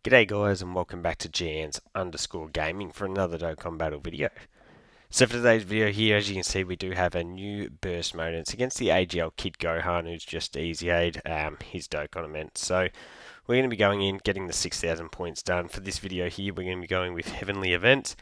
G'day guys and welcome back to GANs_gaming for another Dokkan Battle video. So for today's video here, as you can see, we do have a new burst mode. It's against the AGL Kid Gohan, who's just easy aid his Dokkan event. So we're going to be going in, getting the 6,000 points done. For this video here, we're going to be going with Heavenly Event,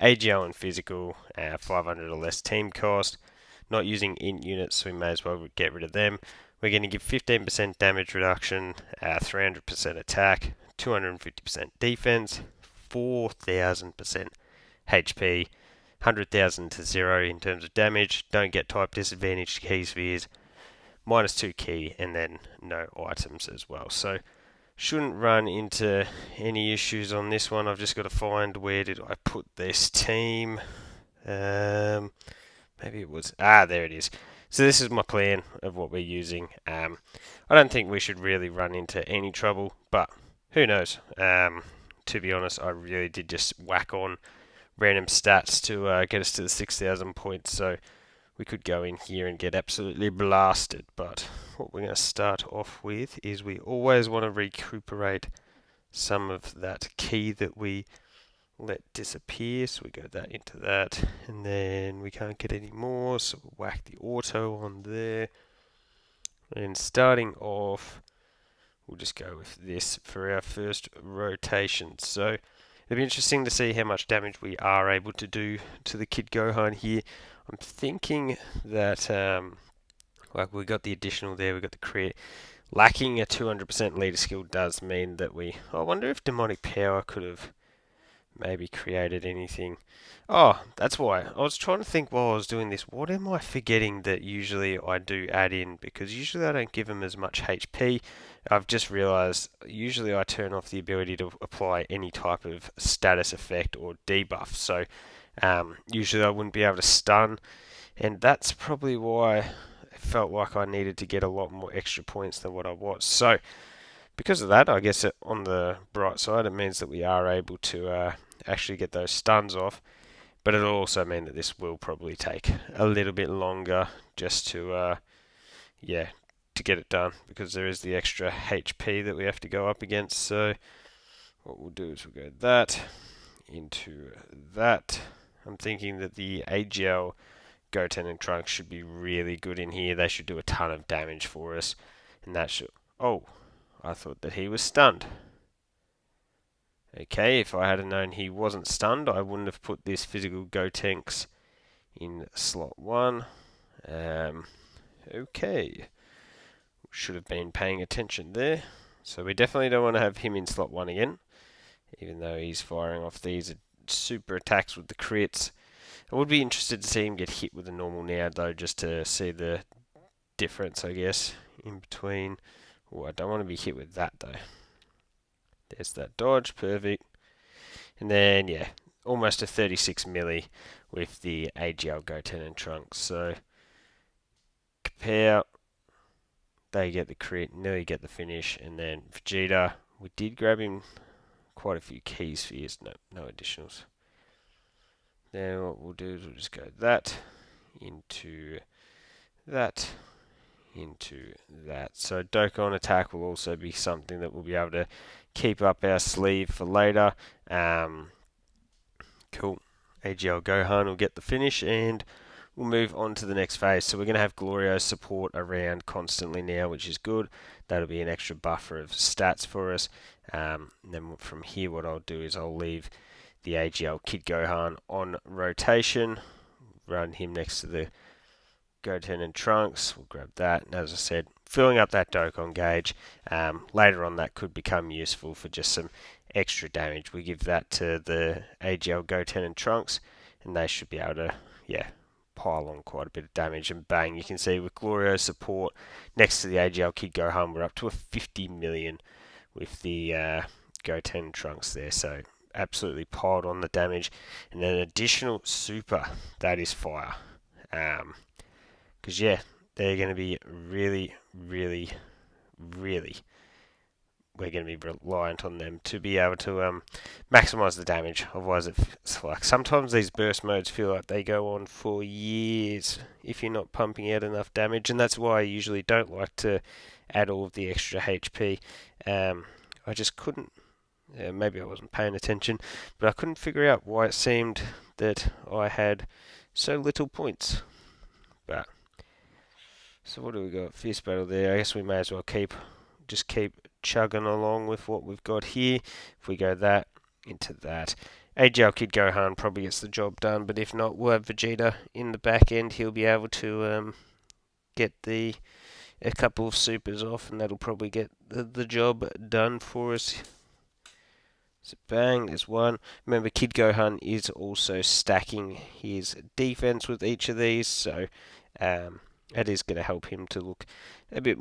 AGL and Physical, 500 or less team cost. Not using int units, so we may as well get rid of them. We're going to give 15% damage reduction, 300% attack, 250% defense, 4,000% HP, 100,000 to 0 in terms of damage. Don't get type disadvantaged key spheres, -2 key, and then no items as well. So shouldn't run into any issues on this one. I've just got to find where did I put this team. Maybe it was there it is. So this is my plan of what we're using. I don't think we should really run into any trouble, but who knows? To be honest, I really did just whack on random stats to get us to the 6,000 points, so we could go in here and get absolutely blasted. But what we're going to start off with is we always want to recuperate some of that key that we let disappear, so we go that into that, and then we can't get any more, so we'll whack the auto on there. And starting off, we'll just go with this for our first rotation. So it'll be interesting to see how much damage we are able to do to the Kid Gohan here. I'm thinking that like we got the additional there, we got the crit. Lacking a 200% leader skill does mean that I wonder if demonic power could have maybe created anything. Oh, that's why. I was trying to think while I was doing this, what am I forgetting that usually I do add in? Because usually I don't give them as much HP. I've just realized usually I turn off the ability to apply any type of status effect or debuff. So usually I wouldn't be able to stun. And that's probably why it felt like I needed to get a lot more extra points than what I was. So because of that, I guess on the bright side, it means that we are able to actually get those stuns off. But it'll also mean that this will probably take a little bit longer just to, yeah, to get it done, because there is the extra HP that we have to go up against. So what we'll do is we'll go that into that. I'm thinking that the AGL, Goten, and Trunks should be really good in here. They should do a ton of damage for us, and that should. Oh, I thought that he was stunned. Okay, if I had known he wasn't stunned, I wouldn't have put this physical Gotenks in slot 1. Okay, should have been paying attention there. So we definitely don't want to have him in slot 1 again, even though he's firing off these super attacks with the crits. I would be interested to see him get hit with a normal now, though, just to see the difference, I guess, in between. Oh, I don't want to be hit with that, though. There's that dodge, perfect. And then, yeah, almost a 36 milli with the AGL Goten and Trunks. So, compare, they get the crit, nearly get the finish. And then Vegeta, we did grab him quite a few key spheres, no additionals. Then what we'll do is we'll just go that into that. Into that. So Dokkan attack will also be something that we'll be able to keep up our sleeve for later. Cool. AGL Gohan will get the finish, and we'll move on to the next phase. So we're going to have Glorio's support around constantly now, which is good. That'll be an extra buffer of stats for us. And then from here, what I'll do is I'll leave the AGL Kid Gohan on rotation, run him next to the Goten and Trunks. We'll grab that, and as I said, filling up that Dokkan gauge. Later on, that could become useful for just some extra damage. We give that to the AGL Goten and Trunks, and they should be able to, yeah, pile on quite a bit of damage. And bang, you can see with Glorio's support next to the AGL Kid Gohan, we're up to a 50 million with the Goten and Trunks there. So absolutely piled on the damage, and an additional super that is fire. Because, yeah, they're going to be really, really, really, we're going to be reliant on them to be able to maximize the damage. Otherwise, it's like sometimes these burst modes feel like they go on for years if you're not pumping out enough damage, and that's why I usually don't like to add all of the extra HP. I just couldn't Yeah, maybe I wasn't paying attention, but I couldn't figure out why it seemed that I had so little points. But so what do we got? Fierce battle there. I guess we may as well keep chugging along with what we've got here. If we go that into that. AGL Kid Gohan probably gets the job done, but if not, we'll have Vegeta in the back end. He'll be able to get a couple of supers off, and that'll probably get the job done for us. So bang, there's one. Remember, Kid Gohan is also stacking his defense with each of these, so that is going to help him to look a bit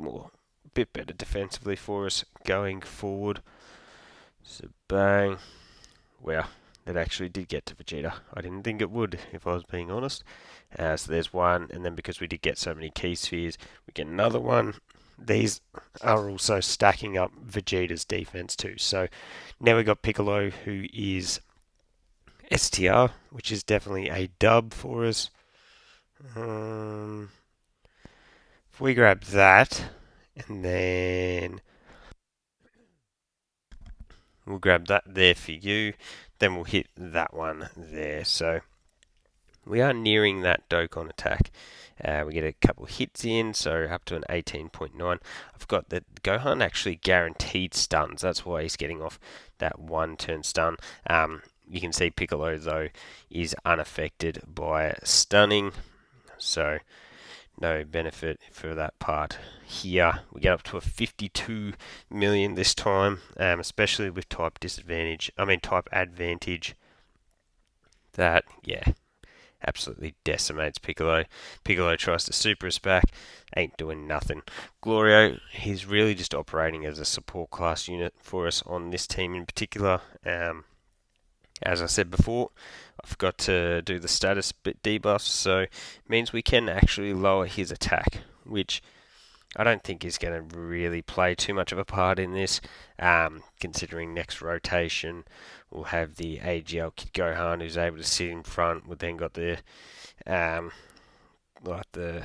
better defensively for us going forward. So bang. Wow, that actually did get to Vegeta. I didn't think it would, if I was being honest. So there's one, and then because we did get so many key spheres, we get another one. These are also stacking up Vegeta's defense too. So now we've got Piccolo, who is STR, which is definitely a dub for us. If we grab that, and then we'll grab that there for you, then we'll hit that one there. So we are nearing that Dokkan attack. We get a couple hits in, so up to an 18.9. I've got that Gohan actually guaranteed stuns. That's why he's getting off that one turn stun. You can see Piccolo, though, is unaffected by stunning, so no benefit for that part here. We get up to a 52 million this time, especially with type advantage. That, yeah, absolutely decimates Piccolo. Piccolo tries to super us back, ain't doing nothing. Glorio, he's really just operating as a support class unit for us on this team in particular. As I said before, I forgot to do the status bit debuffs, so it means we can actually lower his attack, which I don't think is going to really play too much of a part in this, considering next rotation we'll have the AGL Kid Gohan, who's able to sit in front. We've then got the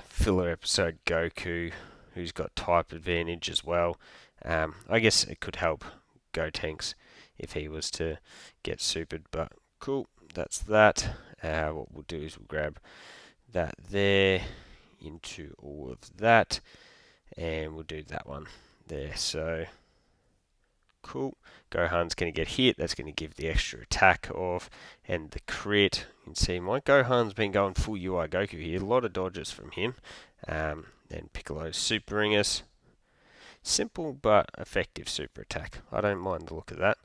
filler episode Goku, who's got type advantage as well. I guess it could help Gotenks if he was to get supered, but cool, that's that. What we'll do is we'll grab that there into all of that, and we'll do that one there. So cool. Gohan's going to get hit. That's going to give the extra attack off, and the crit. You can see my Gohan's been going full UI Goku here. A lot of dodges from him. Then Piccolo's supering us. Simple but effective super attack. I don't mind the look of that.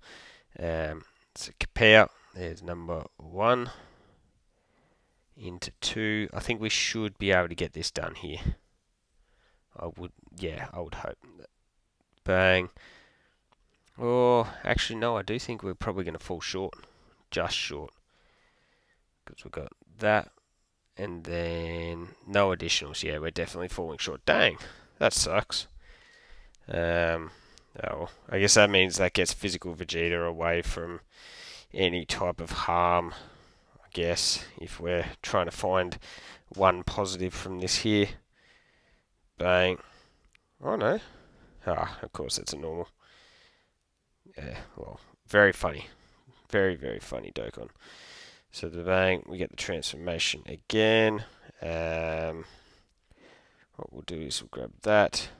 So compare. There's number 1 into 2. I think we should be able to get this done here. I would hope. Bang. Oh, actually, no, I do think we're probably going to fall short. Just short. Because we've got that. And then no additionals. Yeah, we're definitely falling short. Dang, that sucks. I guess that means that gets physical Vegeta away from any type of harm, I guess, if we're trying to find one positive from this here. Bang. Oh, no. Of course, it's a normal. Yeah, well, very funny. Very, very funny Dokkan. So the bang, we get the transformation again. What we'll do is we'll grab that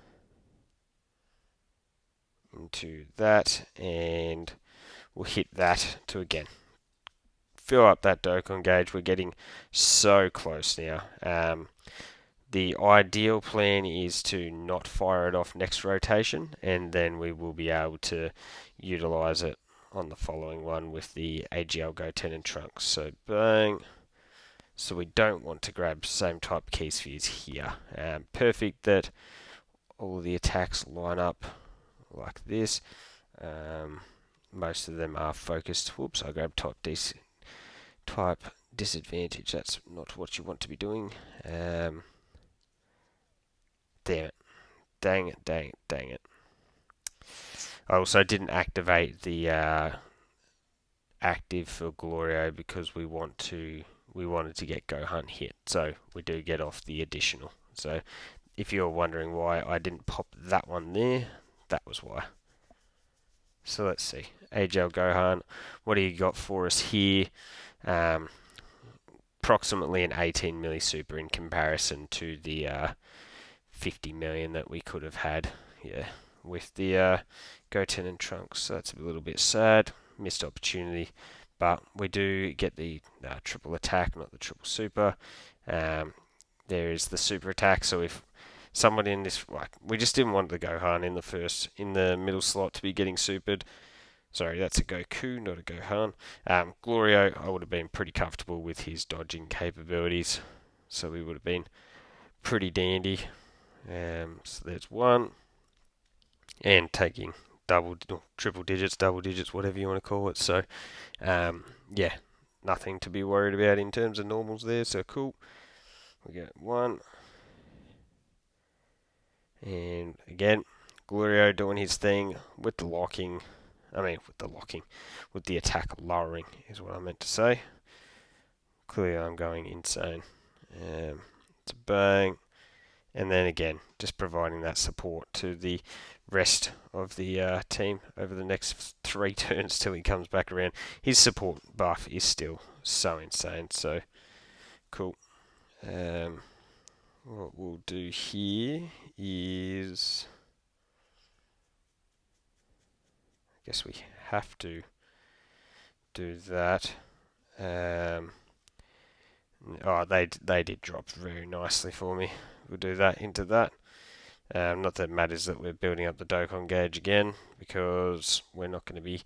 into that, and we'll hit that to again fill up that Dokkan gauge. We're getting so close now. The ideal plan is to not fire it off next rotation, and then we will be able to utilize it on the following one with the AGL Goten and Trunks. So bang. So we don't want to grab same type key spheres here. Perfect that all the attacks line up like this. Most of them are focused. Whoops, I grabbed type disadvantage. That's not what you want to be doing. Damn it. Dang it. I also didn't activate the active for Glorio because we wanted to get Gohan hit, so we do get off the additional. So if you're wondering why I didn't pop that one there, that was why. So let's see. AGL Gohan, what do you got for us here? Approximately an 18 milli super in comparison to the 50 million that we could have had, yeah, with the Goten and Trunks. So that's a little bit sad, missed opportunity, but we do get the triple attack, not the triple super. There is the super attack, so if someone in this, like, we just didn't want the Gohan in the middle slot to be getting supered. Sorry, that's a Goku, not a Gohan. Glorio, I would have been pretty comfortable with his dodging capabilities, so we would have been pretty dandy. So there's one, and taking triple digits, double digits, whatever you want to call it. So, yeah, nothing to be worried about in terms of normals there. So cool. We get one, and again, Glorio doing his thing with the locking. With the attack lowering is what I meant to say. Clearly, I'm going insane. It's a bang. And then again, just providing that support to the rest of the team over the next 3 turns till he comes back around. His support buff is still so insane, so cool. What we'll do here is, I guess we have to do that. Oh, they did drop very nicely for me. We'll do that into that. Not that it matters that we're building up the Dokkan gauge again, because we're not going to be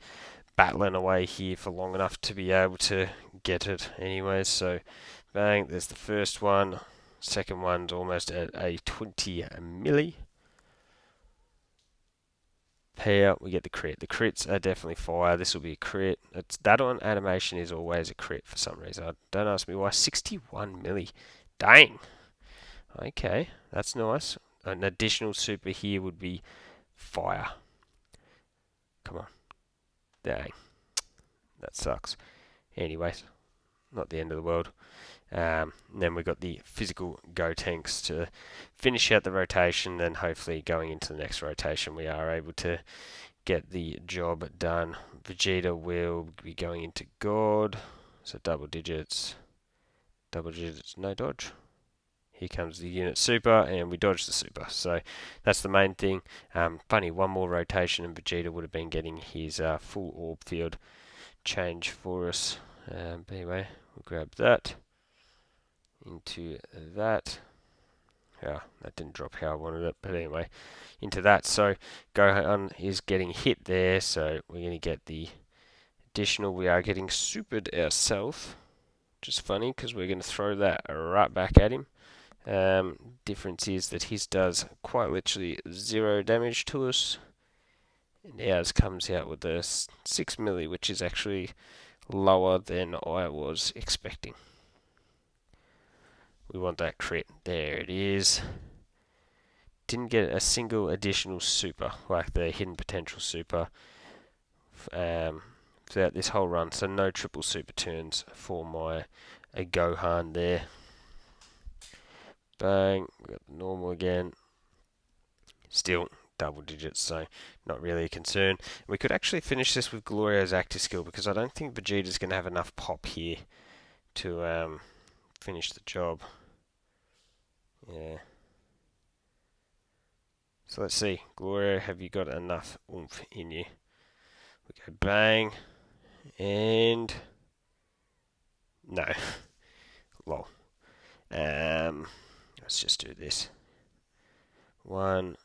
battling away here for long enough to be able to get it anyways. So, bang, there's the first one. Second one's almost at a 20 milli. Payout, we get the crit. The crits are definitely fire. This will be a crit. That on animation is always a crit for some reason. Don't ask me why. 61 milli. Dang. Okay, that's nice. An additional super here would be fire. Come on. Dang. That sucks. Anyways, not the end of the world. Then we've got the physical Gotenks to finish out the rotation. Then hopefully going into the next rotation we are able to get the job done. Vegeta will be going into God. So double digits, no dodge. Here comes the unit super, and we dodge the super. So that's the main thing. Funny, one more rotation and Vegeta would have been getting his full orb field change for us. But anyway, we'll grab that into that. Yeah, that didn't drop how I wanted it, but anyway, into that. So Gohan is getting hit there, so we're going to get the additional. We are getting supered ourselves, which is funny because we're going to throw that right back at him. Difference is that his does quite literally 0 damage to us, and ours comes out with a 6 milli, which is actually lower than I was expecting. We want that crit. There it is. Didn't get a single additional super, like the hidden potential super, throughout this whole run. So no triple super turns for my Gohan there. Bang, we got the normal again. Still double digits, so not really a concern. We could actually finish this with Glorio's active skill, because I don't think Vegeta's going to have enough pop here to finish the job. Yeah. So let's see. Glorio, have you got enough oomph in you? We go bang. And no. Lol. Let's just do this. 1,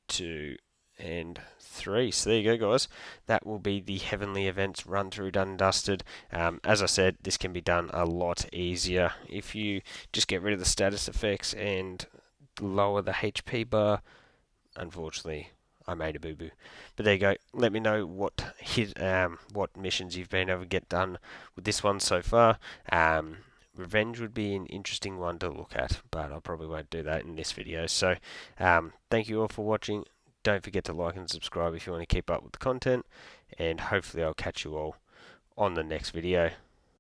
2, and 3. So there you go, guys. That will be the Heavenly Events run through, done and dusted. As I said, this can be done a lot easier if you just get rid of the status effects and lower the HP bar. Unfortunately, I made a boo-boo. But there you go. Let me know what missions you've been able to get done with this one so far. Revenge would be an interesting one to look at, but I probably won't do that in this video. So, thank you all for watching. Don't forget to like and subscribe if you want to keep up with the content, and hopefully I'll catch you all on the next video.